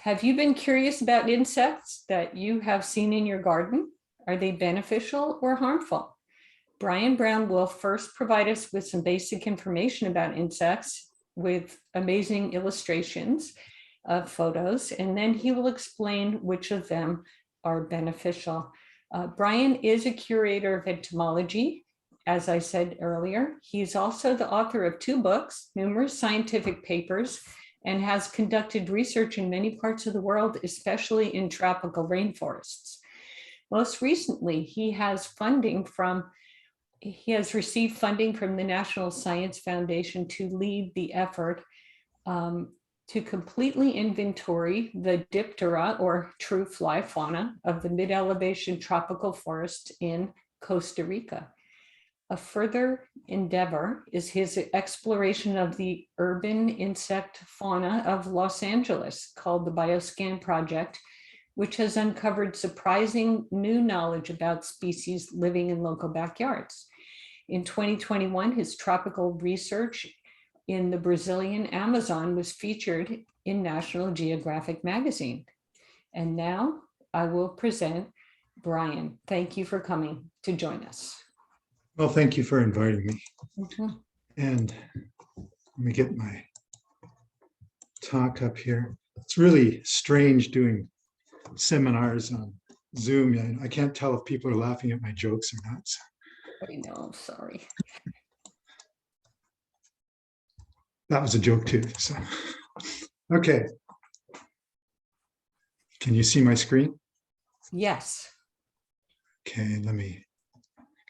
Have you been curious about insects that you have seen in your garden? Are they beneficial or harmful? Brian Brown will first provide us with some basic information about insects with amazing illustrations of photos, and then he will explain which of them are beneficial. Brian is a curator of entomology, as I said earlier. He's also the author of 2 books, numerous scientific papers, and has conducted research in many parts of the world, especially in tropical rainforests. Most recently, he has received funding from the National Science Foundation to lead the effort to completely inventory the Diptera, or true fly fauna, of the mid-elevation tropical forest in Costa Rica. A further endeavor is his exploration of the urban insect fauna of Los Angeles, called the Bioscan Project, which has uncovered surprising new knowledge about species living in local backyards. In 2021, his tropical research in the Brazilian Amazon was featured in National Geographic magazine. And now I will present Brian. Thank you for coming to join us. Well, thank you for inviting me. Mm-hmm. And let me get my talk up here. It's really strange doing seminars on Zoom. I can't tell if people are laughing at my jokes or not. I know, sorry. That was a joke too. So, okay. Can you see my screen? Yes. Okay, let me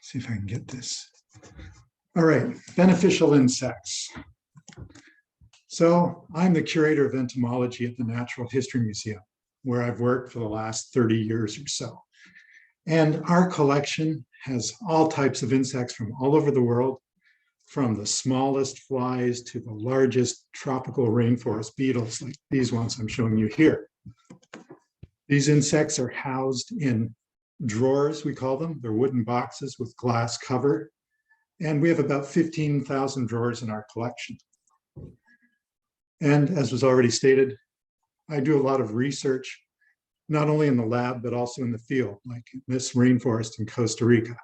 see if I can get this. All right, beneficial insects. So I'm the curator of entomology at the Natural History Museum, where I've worked for the last 30 years or so. And our collection has all types of insects from all over the world, from the smallest flies to the largest tropical rainforest beetles, like these ones I'm showing you here. These insects are housed in drawers, we call them. They're wooden boxes with glass cover. And we have about 15,000 drawers in our collection. And as was already stated, I do a lot of research, not only in the lab, but also in the field, like this rainforest in Costa Rica.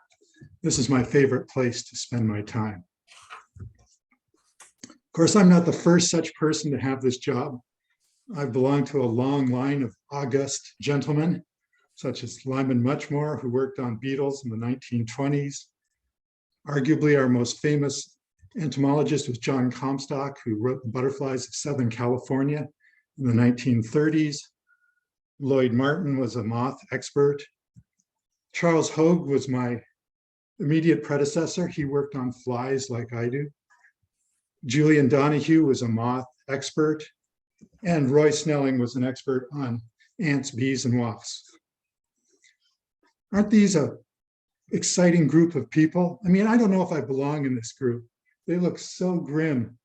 This is my favorite place to spend my time. Of course, I'm not the first such person to have this job. I belong to a long line of august gentlemen, such as Lyman Muchmore, who worked on beetles in the 1920s. Arguably, our most famous entomologist was John Comstock, who wrote The Butterflies of Southern California in the 1930s. Lloyd Martin was a moth expert. Charles Hogue was my immediate predecessor. He worked on flies like I do. Julian Donahue was a moth expert. And Roy Snelling was an expert on ants, bees, and wasps. Aren't these an exciting group of people? I mean, I don't know if I belong in this group. They look so grim.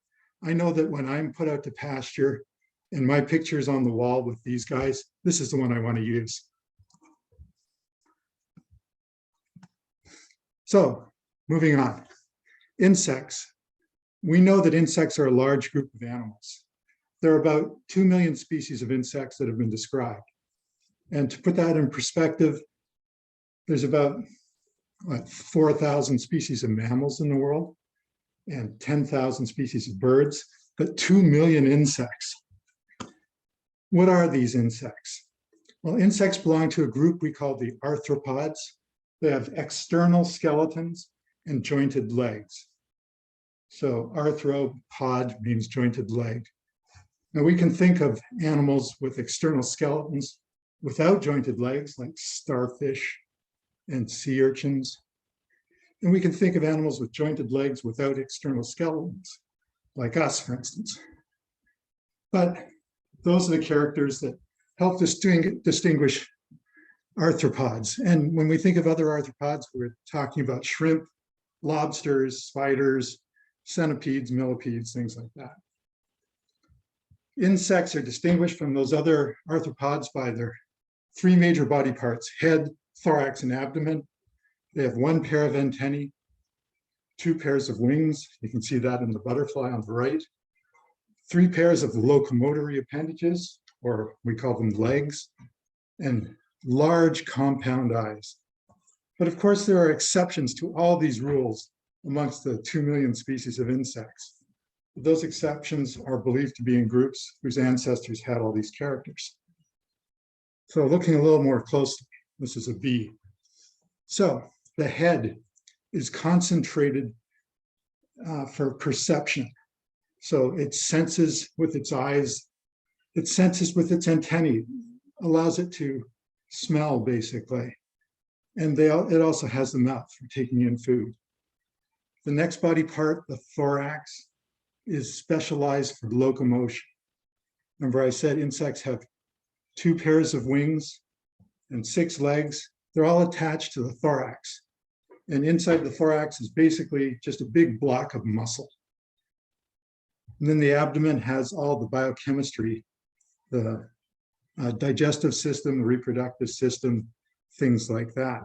I know that when I'm put out to pasture and my picture's on the wall with these guys, this is the one I want to use. So, moving on. Insects. We know that insects are a large group of animals. There are about 2 million species of insects that have been described. And to put that in perspective, there's about 4,000 species of mammals in the world and 10,000 species of birds, but 2 million insects. What are these insects? Well, insects belong to a group we call the arthropods. They have external skeletons and jointed legs. So arthropod means jointed leg. Now we can think of animals with external skeletons without jointed legs, like starfish and sea urchins. And we can think of animals with jointed legs without external skeletons, like us, for instance. But those are the characters that help distinguish arthropods. And when we think of other arthropods, we're talking about shrimp, lobsters, spiders, centipedes, millipedes, things like that. Insects are distinguished from those other arthropods by their 3 major body parts: head, thorax, and abdomen. They have 1 pair of antennae, 2 pairs of wings. You can see that in the butterfly on the right. 3 pairs of locomotory appendages, or we call them legs, and large compound eyes. But of course, there are exceptions to all these rules amongst the 2 million species of insects. Those exceptions are believed to be in groups whose ancestors had all these characters. So looking a little more closely, this is a bee. So the head is concentrated for perception. So it senses with its eyes, it senses with its antennae, allows it to smell basically. And it also has the mouth for taking in food. The next body part, the thorax, is specialized for locomotion. Remember I said insects have 2 pairs of wings and 6 legs. They're all attached to the thorax. And inside the thorax is basically just a big block of muscle. And then the abdomen has all the biochemistry, the digestive system, the reproductive system, things like that.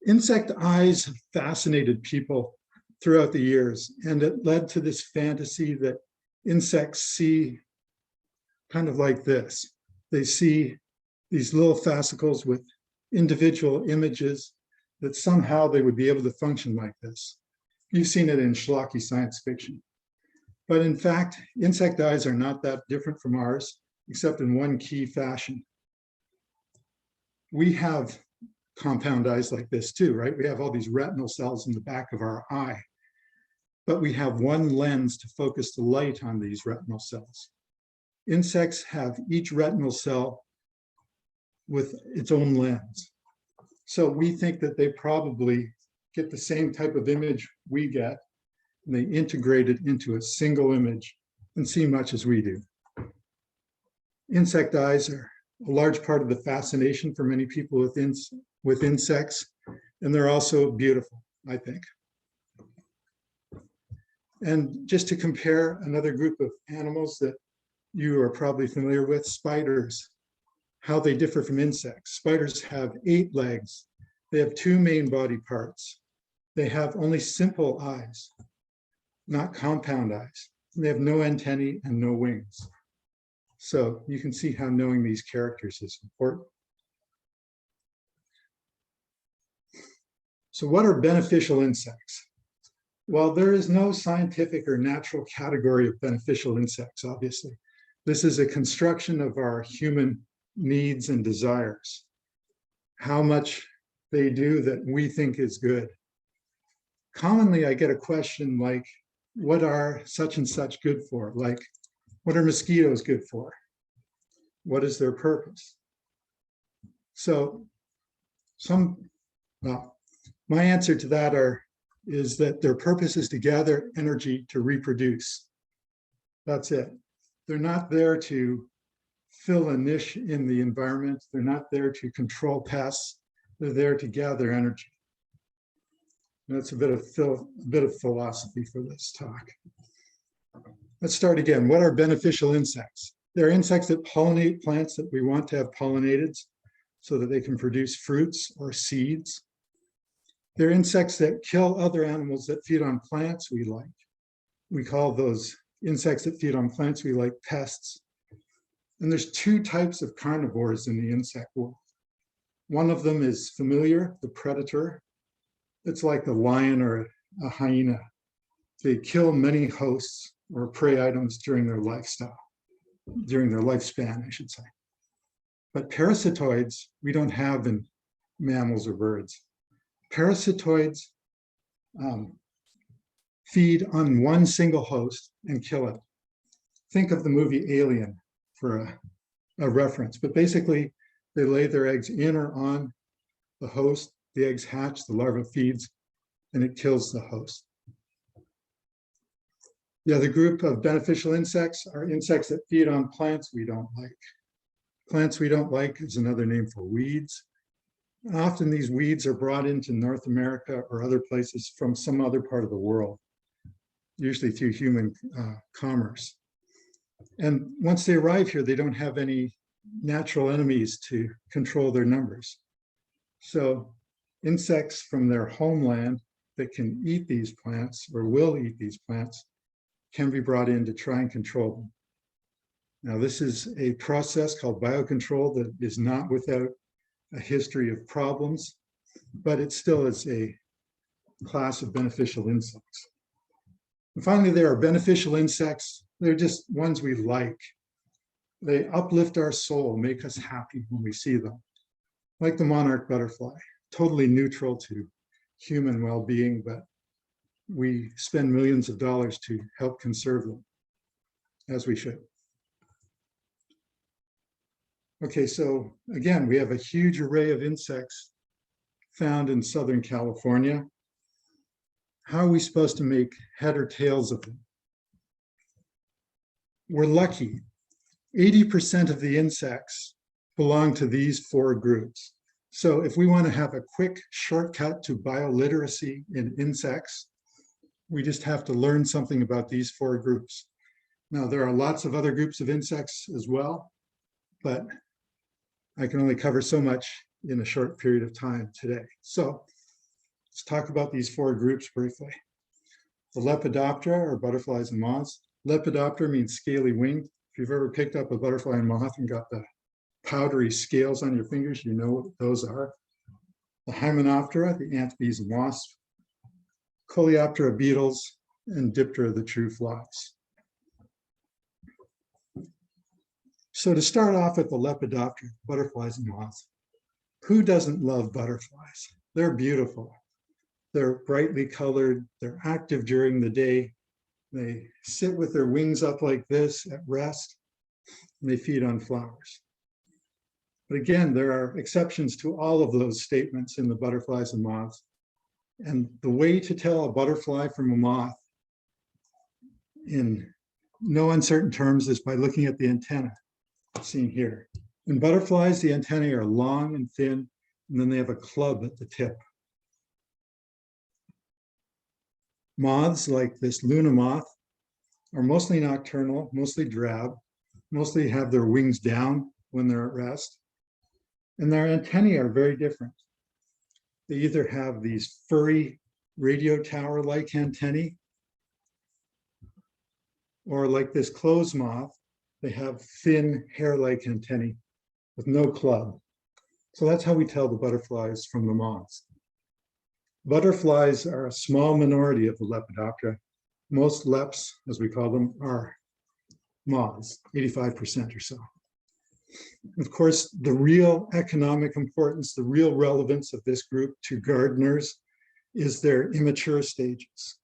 Insect eyes fascinated people throughout the years, and it led to this fantasy that insects see kind of like this. They see these little fascicles with individual images that somehow they would be able to function like this. You've seen it in schlocky science fiction. But in fact, insect eyes are not that different from ours, except in one key fashion. We have compound eyes like this too, right? We have all these retinal cells in the back of our eye, but we have one lens to focus the light on these retinal cells. Insects have each retinal cell with its own lens. So we think that they probably get the same type of image we get, and they integrate it into a single image and see much as we do. Insect eyes are a large part of the fascination for many people with insects, and they're also beautiful, I think. And just to compare another group of animals that you are probably familiar with, spiders, how they differ from insects. Spiders have 8 legs. They have 2 main body parts. They have only simple eyes, not compound eyes. And they have no antennae and no wings. So you can see how knowing these characters is important. So what are beneficial insects? Well, there is no scientific or natural category of beneficial insects, obviously. This is a construction of our human needs and desires, how much they do that we think is good. Commonly, I get a question like, what are such and such good for? Like, what are mosquitoes good for? What is their purpose? So my answer to that is that their purpose is to gather energy to reproduce. That's it. They're not there to fill a niche in the environment. They're not there to control pests. They're there to gather energy. And that's a bit of philosophy for this talk. Let's start again. What are beneficial insects? They're insects that pollinate plants that we want to have pollinated so that they can produce fruits or seeds. They're insects that kill other animals that feed on plants we like. We call those insects that feed on plants we like pests. And there's 2 types of carnivores in the insect world. One of them is familiar, the predator. It's like a lion or a hyena. They kill many hosts or prey items during their lifespan, I should say. But parasitoids, we don't have in mammals or birds. Parasitoids feed on one single host and kill it. Think of the movie Alien for a reference, but basically they lay their eggs in or on the host, the eggs hatch, the larva feeds, and it kills the host. The other group of beneficial insects are insects that feed on plants we don't like. Plants we don't like is another name for weeds. And often these weeds are brought into North America or other places from some other part of the world, usually through human commerce. And once they arrive here, they don't have any natural enemies to control their numbers. So insects from their homeland that can eat these plants or will eat these plants can be brought in to try and control them. Now, this is a process called biocontrol that is not without a history of problems, but it still is a class of beneficial insects. And finally, there are beneficial insects. They're just ones we like. They uplift our soul, make us happy when we see them. Like the monarch butterfly, totally neutral to human well-being, but we spend millions of dollars to help conserve them, as we should. Okay, so again, we have a huge array of insects found in Southern California. How are we supposed to make head or tails of them? We're lucky. 80% of the insects belong to these 4 groups. So if we want to have a quick shortcut to bioliteracy in insects, we just have to learn something about these 4 groups. Now, there are lots of other groups of insects as well, but I can only cover so much in a short period of time today. So let's talk about these 4 groups briefly. The Lepidoptera, or butterflies and moths. Lepidoptera means scaly winged. If you've ever picked up a butterfly and moth and got the powdery scales on your fingers, you know what those are. The Hymenoptera, the ant, bees, and wasps. Coleoptera, beetles, and Diptera, the true flies. So to start off with the Lepidoptera, butterflies and moths, who doesn't love butterflies? They're beautiful. They're brightly colored. They're active during the day. They sit with their wings up like this at rest, and they feed on flowers. But again, there are exceptions to all of those statements in the butterflies and moths. And the way to tell a butterfly from a moth in no uncertain terms is by looking at the antenna, seen here. In butterflies, the antennae are long and thin, and then they have a club at the tip. Moths, like this Luna moth, are mostly nocturnal, mostly drab, mostly have their wings down when they're at rest. And their antennae are very different. They either have these furry radio tower-like antennae, or like this clothes moth, they have thin hair-like antennae with no club. So that's how we tell the butterflies from the moths. Butterflies are a small minority of the Lepidoptera. Most leps, as we call them, are moths, 85% or so. Of course, the real economic importance, the real relevance of this group to gardeners is their immature stages.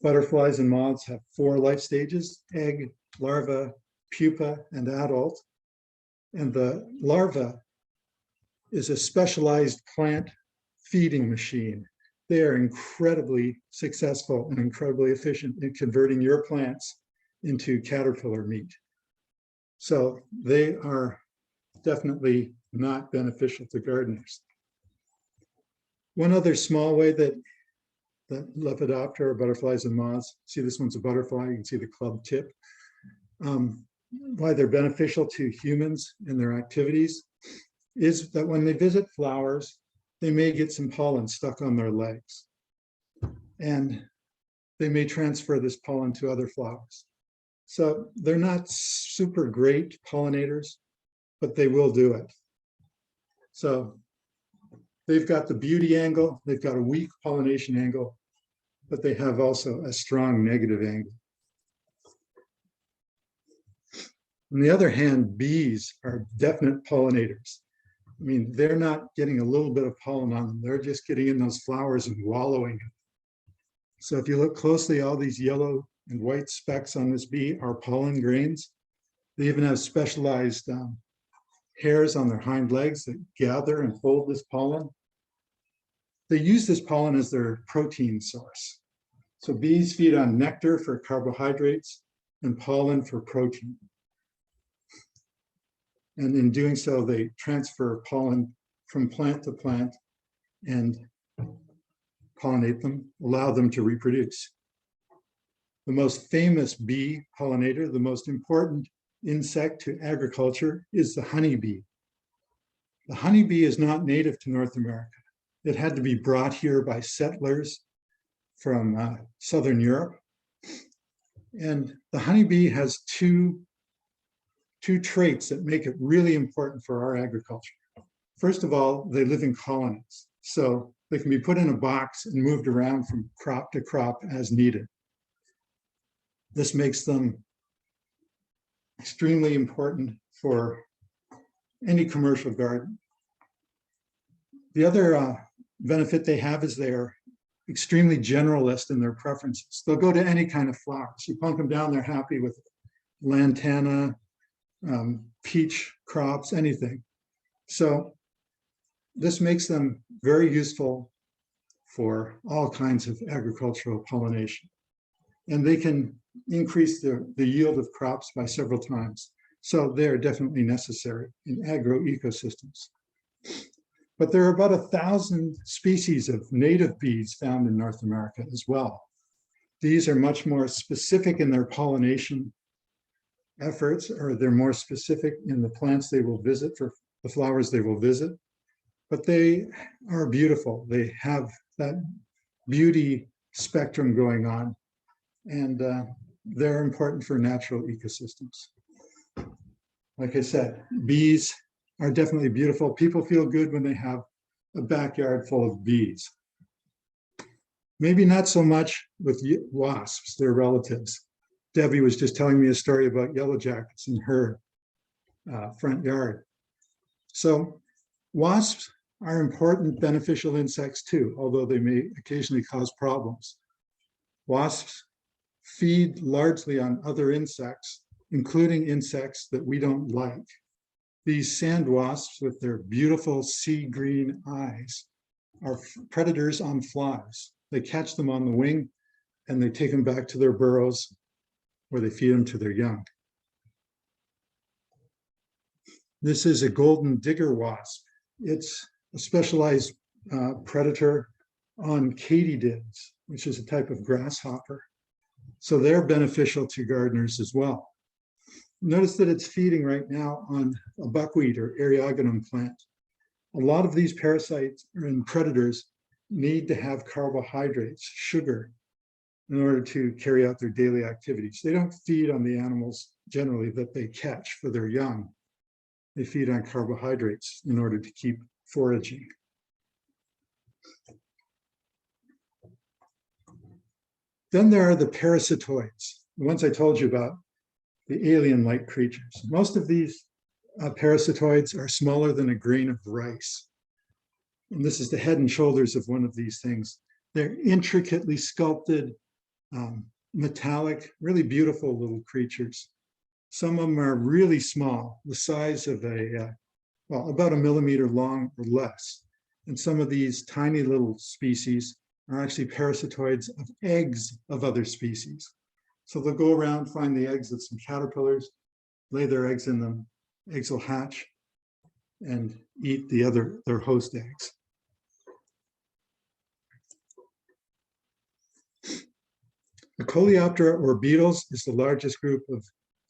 Butterflies and moths have 4 life stages: egg, larva, pupa, and adult. And the larva is a specialized plant feeding machine. They are incredibly successful and incredibly efficient in converting your plants into caterpillar meat. So they are definitely not beneficial to gardeners. One other small way that Lepidoptera, or butterflies and moths, see this one's a butterfly, you can see the club tip, why they're beneficial to humans in their activities is that when they visit flowers, they may get some pollen stuck on their legs, and they may transfer this pollen to other flowers. So they're not super great pollinators, but they will do it. So they've got the beauty angle, they've got a weak pollination angle, but they have also a strong negative angle. On the other hand, bees are definite pollinators. I mean, they're not getting a little bit of pollen on them. They're just getting in those flowers and wallowing. So if you look closely, all these yellow and white specks on this bee are pollen grains. They even have specialized hairs on their hind legs that gather and hold this pollen. They use this pollen as their protein source. So bees feed on nectar for carbohydrates and pollen for protein. And in doing so, they transfer pollen from plant to plant and pollinate them, allow them to reproduce. The most famous bee pollinator, the most important insect to agriculture, is the honeybee. The honeybee is not native to North America. It had to be brought here by settlers from Southern Europe. And the honeybee has two traits that make it really important for our agriculture. First of all, they live in colonies. So they can be put in a box and moved around from crop to crop as needed. This makes them extremely important for any commercial garden. The other benefit they have is they're extremely generalist in their preferences. They'll go to any kind of flowers. You plunk them down, they're happy with lantana, peach crops, anything. So this makes them very useful for all kinds of agricultural pollination. And they can increase the yield of crops by several times. So they're definitely necessary in agro-ecosystems. But there are about 1,000 species of native bees found in North America as well. These are much more specific in their pollination efforts, or they're more specific in the plants they will visit, for the flowers they will visit. But they are beautiful. They have that beauty spectrum going on, and they're important for natural ecosystems. Like I said, bees are definitely beautiful. People feel good when they have a backyard full of bees. Maybe not so much with wasps, their relatives. Debbie was just telling me a story about yellow jackets in her front yard. So wasps are important beneficial insects too, although they may occasionally cause problems. Wasps feed largely on other insects, including insects that we don't like. These sand wasps with their beautiful sea green eyes are predators on flies. They catch them on the wing and they take them back to their burrows where they feed them to their young. This is a golden digger wasp. It's a specialized predator on katydids, which is a type of grasshopper. So they're beneficial to gardeners as well. Notice that it's feeding right now on a buckwheat or Eriogonum plant. A lot of these parasites and predators need to have carbohydrates, sugar, in order to carry out their daily activities. They don't feed on the animals generally that they catch for their young. They feed on carbohydrates in order to keep foraging. Then there are the parasitoids, the ones I told you about, the alien-like creatures. Most of these parasitoids are smaller than a grain of rice. And this is the head and shoulders of one of these things. They're intricately sculpted, metallic, really beautiful little creatures. Some of them are really small, the size of well, about 1 millimeter long or less. And some of these tiny little species are actually parasitoids of eggs of other species. So they'll go around, find the eggs of some caterpillars, lay their eggs in them, eggs will hatch and eat their host eggs. The Coleoptera or beetles is the largest group of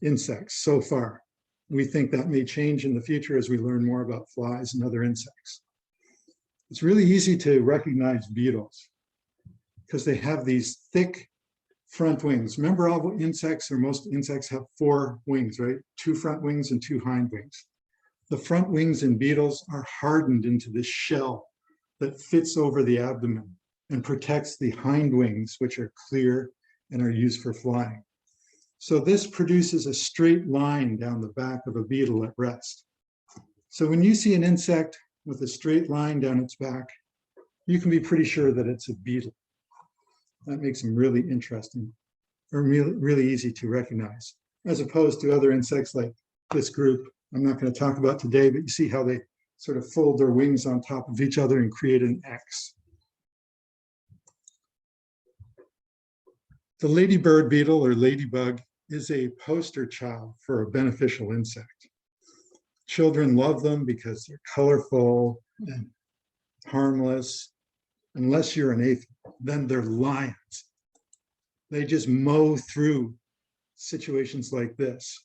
insects so far. We think that may change in the future as we learn more about flies and other insects. It's really easy to recognize beetles because they have these thick front wings. Remember, all insects, or most insects, have 4 wings, right? 2 front wings and 2 hind wings. The front wings in beetles are hardened into this shell that fits over the abdomen and protects the hind wings, which are clear and are used for flying. So this produces a straight line down the back of a beetle at rest. So when you see an insect with a straight line down its back, you can be pretty sure that it's a beetle. That makes them really interesting, or really easy to recognize, as opposed to other insects like this group I'm not going to talk about today, but you see how they sort of fold their wings on top of each other and create an X. The ladybird beetle, or ladybug, is a poster child for a beneficial insect. Children love them because they're colorful and harmless. Unless you're an aphid, then they're lions. They just mow through situations like this,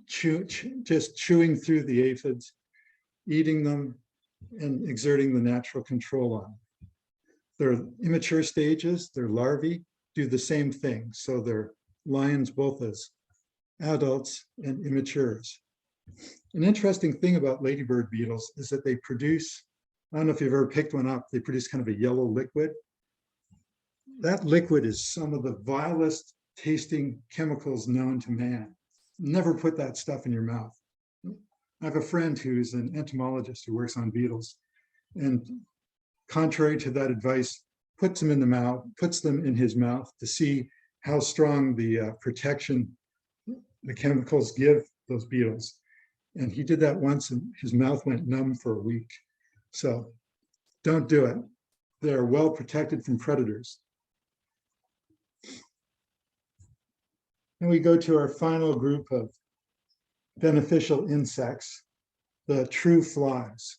just chewing through the aphids, eating them, and exerting the natural control on them. Their immature stages, their larvae, do the same thing. So they're lions both as adults and immatures. An interesting thing about ladybird beetles is that they produce, I don't know if you've ever picked one up, they produce kind of a yellow liquid. That liquid is some of the vilest tasting chemicals known to man. Never put that stuff in your mouth. I have a friend who's an entomologist who works on beetles, and contrary to that advice, puts them in his mouth to see how strong the protection the chemicals give those beetles. And he did that once and his mouth went numb for a week. So don't do it. They're well protected from predators. And we go to our final group of beneficial insects, the true flies.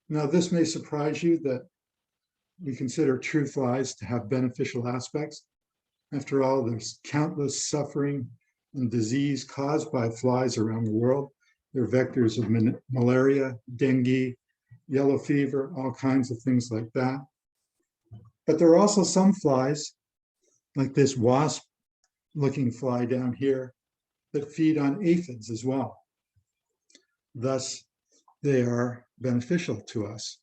Now, this may surprise you that we consider true flies to have beneficial aspects. After all, there's countless suffering and disease caused by flies around the world. They're vectors of malaria, dengue, yellow fever, all kinds of things like that. But there are also some flies, like this wasp-looking fly down here, that feed on aphids as well. Thus, they are beneficial to us.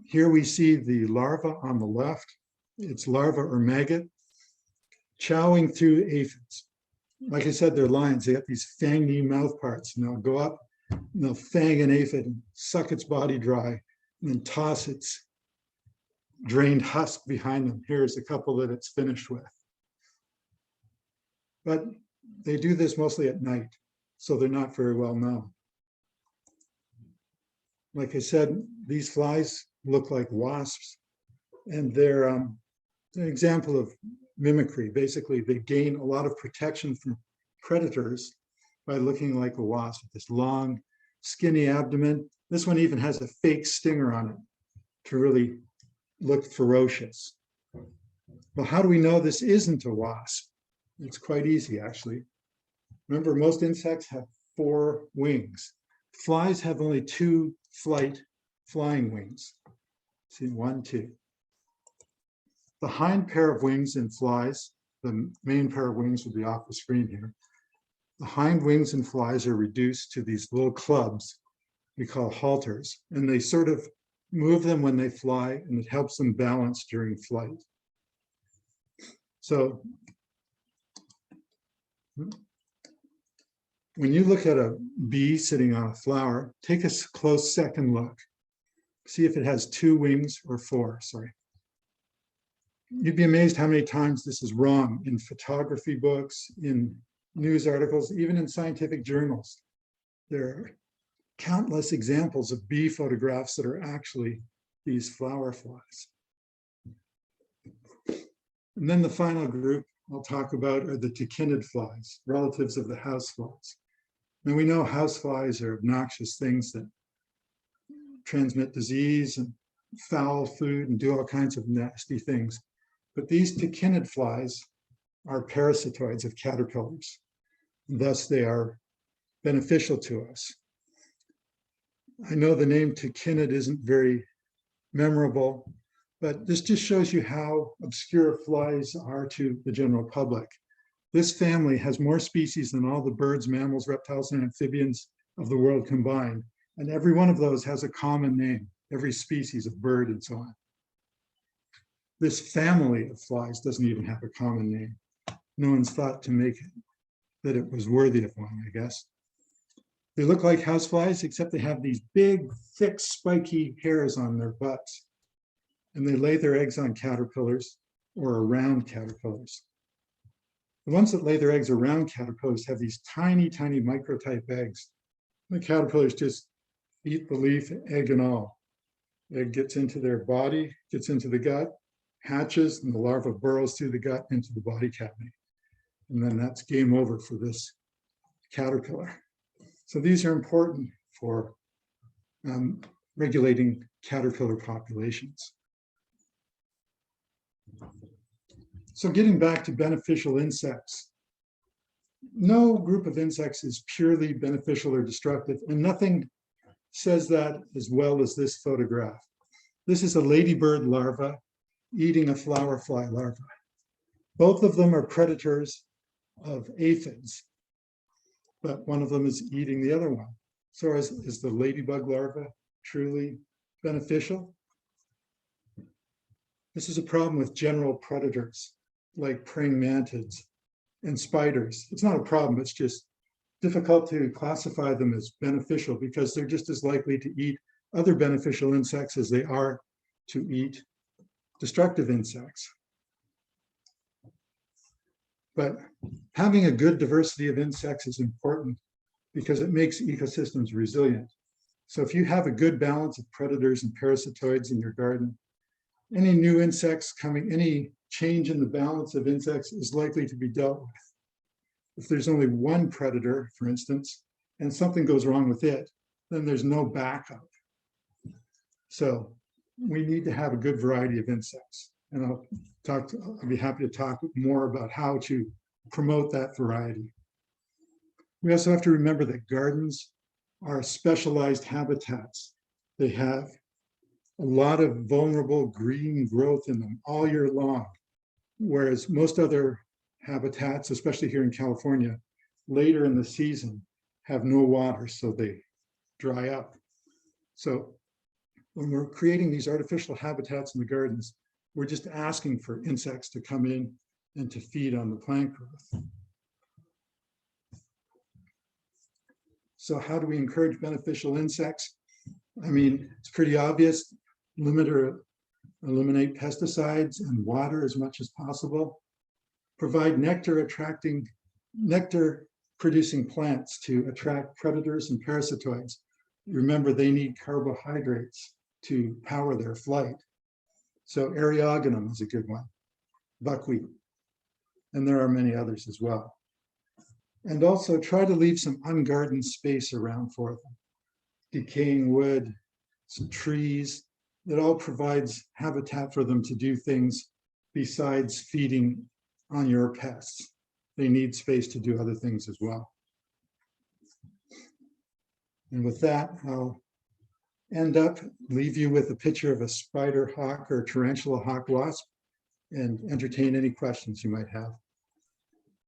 Here we see the larva on the left. It's larva or maggot chowing through aphids. Like I said, they're lions. They have these fangy mouth parts, and they'll go up and they'll fang an aphid and suck its body dry and then toss its drained husk behind them. Here's a couple that it's finished with. But they do this mostly at night, so they're not very well known. Like I said, these flies look like wasps, and they're an example of mimicry. Basically, they gain a lot of protection from predators by looking like a wasp, with this long, skinny abdomen. This one even has a fake stinger on it to really look ferocious. Well, how do we know this isn't a wasp? It's quite easy, actually. Remember, most insects have 4 wings. Flies have only 2 flying wings. See, 1, 2. The hind pair of wings in flies, the main pair of wings would be off the screen here. The hind wings in flies are reduced to these little clubs we call halters, and they sort of move them when they fly, and it helps them balance during flight. So when you look at a bee sitting on a flower, take a close second look. See if it has 2 wings or 4, sorry. You'd be amazed how many times this is wrong in photography books, in news articles, even in scientific journals. There are countless examples of bee photographs that are actually these flower flies. And then the final group I'll talk about are the tachinid flies, relatives of the houseflies. Now we know houseflies are obnoxious things that transmit disease and foul food and do all kinds of nasty things. But these tachinid flies are parasitoids of caterpillars. Thus, they are beneficial to us. I know the name tachinid isn't very memorable, but this just shows you how obscure flies are to the general public. This family has more species than all the birds, mammals, reptiles, and amphibians of the world combined. And every one of those has a common name, every species of bird and so on. This family of flies doesn't even have a common name. No one's thought to make it, that it was worthy of one, I guess. They look like houseflies, except they have these big, thick, spiky hairs on their butts. And they lay their eggs on caterpillars or around caterpillars. The ones that lay their eggs around caterpillars have these tiny, tiny microtype eggs. The caterpillars just eat the leaf, egg and all. Egg gets into their body, gets into the gut, hatches, and the larva burrows through the gut into the body cavity. And then that's game over for this caterpillar. So these are important for regulating caterpillar populations. So getting back to beneficial insects, no group of insects is purely beneficial or destructive, and nothing says that as well as this photograph. This is a ladybird larva eating a flower fly larva. Both of them are predators of aphids, but one of them is eating the other one. So is the ladybug larva truly beneficial? This is a problem with general predators like praying mantids and spiders. It's not a problem, it's just difficult to classify them as beneficial because they're just as likely to eat other beneficial insects as they are to eat destructive insects. But having a good diversity of insects is important because it makes ecosystems resilient. So if you have a good balance of predators and parasitoids in your garden, any new insects coming, any change in the balance of insects is likely to be dealt with. If there's only one predator, for instance, and something goes wrong with it, then there's no backup. So we need to have a good variety of insects. And I'll be happy to talk more about how to promote that variety. We also have to remember that gardens are specialized habitats. They have a lot of vulnerable green growth in them all year long, whereas most other habitats, especially here in California, later in the season have no water, so they dry up. So when we're creating these artificial habitats in the gardens, we're just asking for insects to come in and to feed on the plant growth. So how do we encourage beneficial insects? I mean, it's pretty obvious. Limit or eliminate pesticides and water as much as possible. Provide nectar producing plants to attract predators and parasitoids. Remember, they need carbohydrates to power their flight. So Eriogonum is a good one, buckwheat, and there are many others as well. And also try to leave some ungardened space around for them. Decaying wood, some trees, that all provides habitat for them to do things besides feeding on your pests. They need space to do other things as well. And with that, I'll leave you with a picture of a spider hawk or tarantula hawk wasp and entertain any questions you might have.